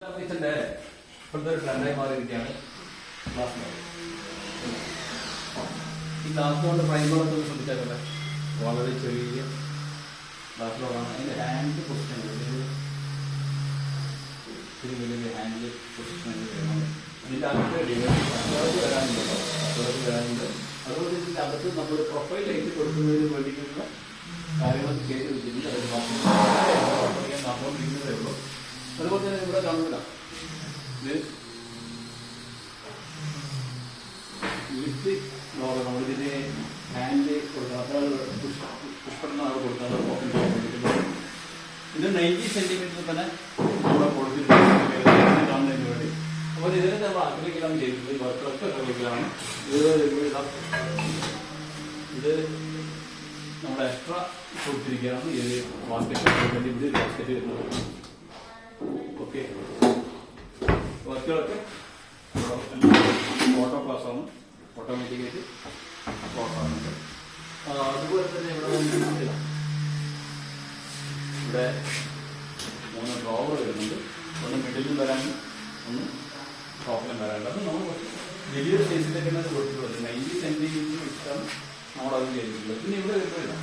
ഇപ്പോഴത്തെ ഒരു ട്രെൻഡായി മാറിയിരിക്കുകയാണ് ഗ്ലാസ് മോഡൽ. ഈ ഗ്ലാസ് മോഡൽ പ്രൈമറൊക്കെ ശ്രദ്ധിച്ചാലല്ലേ വളരെ ചെറിയ ഗ്ലാസ് മോഡാണ്. അതിൻ്റെ ഹാൻഡ് പൊസിഷൻ ഇത്തിരി വലിയ ഹാൻഡ് പൊസിഷൻ വേണം. ഇതിൻ്റെ അകത്ത് അത്യാവശ്യം വരാനുണ്ടല്ലോ, അത്യാവശ്യം വരാനുണ്ട്. അതുകൊണ്ട് ഇതിൻ്റെ അകത്ത് നമ്മൾ പ്രൊഫൈൽ ലൈറ്റ് കൊടുക്കുന്നതിന് വേണ്ടിയിട്ടുള്ള കാര്യങ്ങളൊക്കെ ചെയ്ത് വെച്ചിട്ടുണ്ട്. അത് നടന്നുകൊണ്ടിരിക്കുന്നതേ ഉള്ളൂ. അതുപോലെ തന്നെ ഇവിടെ കാണുന്നില്ല, ഇത് ലിഫ്റ്റ് നോക്കാം. നമ്മളിതിന് ഹാൻഡ് കൊടുക്കണം, അത്ര പുഷ്പെണ്ണാണ് കൊടുക്കുന്നത്. ഇത് 90 സെന്റിമീറ്റർ തന്നെ നമ്മുടെ കൊടുത്തിട്ടുണ്ട് കാണുന്നതിന് വേണ്ടി. അപ്പോൾ ഇതിനെ നമ്മൾ അക്രിലിക്കിലാണ് ചെയ്തിട്ടുള്ളത്. വർക്കൊക്കെ അക്രിലിക്കിലാണ്. ഇത് നമ്മുടെ എക്സ്ട്രാ കൊടുത്തിരിക്കുകയാണ്. ഇത് ബാസ്കറ്റ് വേണ്ടി ഇവിടെ ബാസ്കറ്റ് വരുന്നത്. ഓക്കെ, വർക്കുകളൊക്കെ ഓട്ടോ ക്ലാസ് ആണ്, ഓട്ടോമാറ്റിക്കായിട്ട് ക്ലോസ് ആകുന്നുണ്ട്. അതുപോലെ തന്നെ ഇവിടെ 3 ഡ്രോവർ വരുന്നുണ്ട്. ഒന്ന് മിഡിലും വരാനും ഒന്ന് ടോപ്പിലും വരാനുണ്ട്. അത് നമ്മൾ വലിയൊരു സൈസിലേക്ക് തന്നെ കൊടുത്തിട്ടുള്ളത് 90 സെന്റിമീറ്റർ വെച്ചിട്ടാണ് നമ്മളത് ചെയ്തിട്ടുള്ളത്. പിന്നെ ഇവിടെ വരുന്നില്ല,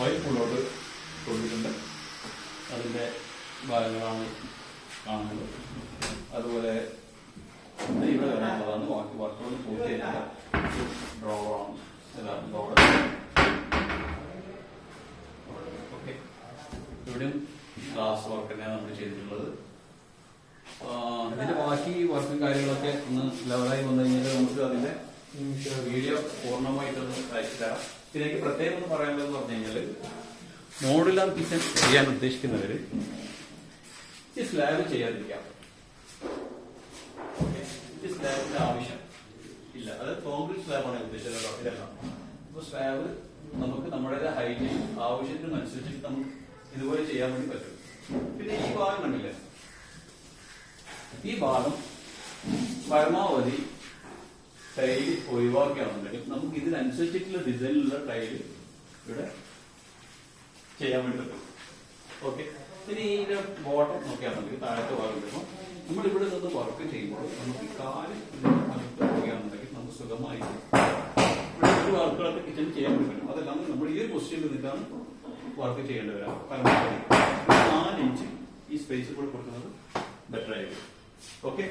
ഓയിൽ ഫുള്ളോട്ട് കൊടുത്തിട്ടുണ്ട്. അതിൻ്റെ ഭാഗങ്ങളാണ് കാണുന്നത്. അതുപോലെ ഇവിടെ വരാനുള്ളതാണ്. ബാക്കി വർക്കുകൾ പൂർത്തിയായിട്ടുള്ള ഡ്രോവറാണ്. ഓക്കെ, ഇവിടെയും ഗ്ലാസ് വർക്ക് തന്നെയാണ് നമ്മൾ ചെയ്തിട്ടുള്ളത്. ഇതിന്റെ ബാക്കി വർക്കും കാര്യങ്ങളൊക്കെ ഒന്ന് ലെവലായി വന്നു കഴിഞ്ഞാൽ നമുക്ക് അതിന്റെ വീഡിയോ പൂർണ്ണമായിട്ടൊന്ന് അയച്ചു തരാം. ഇതിലേക്ക് പ്രത്യേകം ഒന്ന് പറയാനുള്ളതെന്ന് പറഞ്ഞു കഴിഞ്ഞാൽ, മോഡുലാർ കിച്ചൺ ചെയ്യാൻ ഉദ്ദേശിക്കുന്നവര് ഈ സ്ലാബ് ചെയ്യാതിരിക്കാം. ഈ സ്ലാബിന്റെ ആവശ്യം ഇല്ല. അത് കോൺക്രീറ്റ് സ്ലാബാണ് ഉദ്ദേശിച്ചത്, ഇതല്ല. അപ്പൊ സ്ലാബ് നമുക്ക് നമ്മുടെ ഹൈറ്റ് ആവശ്യത്തിനനുസരിച്ച് നമുക്ക് ഇതുപോലെ ചെയ്യാൻ വേണ്ടി പറ്റും. പിന്നെ ഈ ഭാഗം കണ്ടില്ലേ, ഈ ഭാഗം പരമാവധി ടൈല് ഒഴിവാക്കുകയാണെന്നുണ്ടെങ്കിൽ നമുക്ക് ഇതിനനുസരിച്ചിട്ടുള്ള ഡിസൈനിലുള്ള ടൈല് ഇവിടെ ചെയ്യാൻ വേണ്ടി പറ്റും. ഓക്കെ, ഇനി ഇതിന്റെ ബോട്ടം നോക്കുകയാണെങ്കിൽ താഴത്തെ ഭാഗം വരുമ്പോൾ നമ്മൾ ഇവിടെ നിന്ന് വർക്ക് ചെയ്യുമ്പോൾ നമുക്ക് കാല് പോകുകയാണെന്നുണ്ടെങ്കിൽ നമുക്ക് സുഖമായി ഇവിടെ വർക്കുകളൊക്കെ കിച്ചൺ ചെയ്യാൻ വേണ്ടി പറ്റും. അതെല്ലാം നമ്മൾ ഈ ഒരു പൊസിഷനിൽ നിന്നിട്ടാണ് വർക്ക് ചെയ്യേണ്ടി വരാം. പരമാവധി 4 ഇഞ്ച് ഈ സ്പേസ് കൂടെ കൊടുക്കുന്നത് ബെറ്റർ ആയിരിക്കും. ഓക്കെ.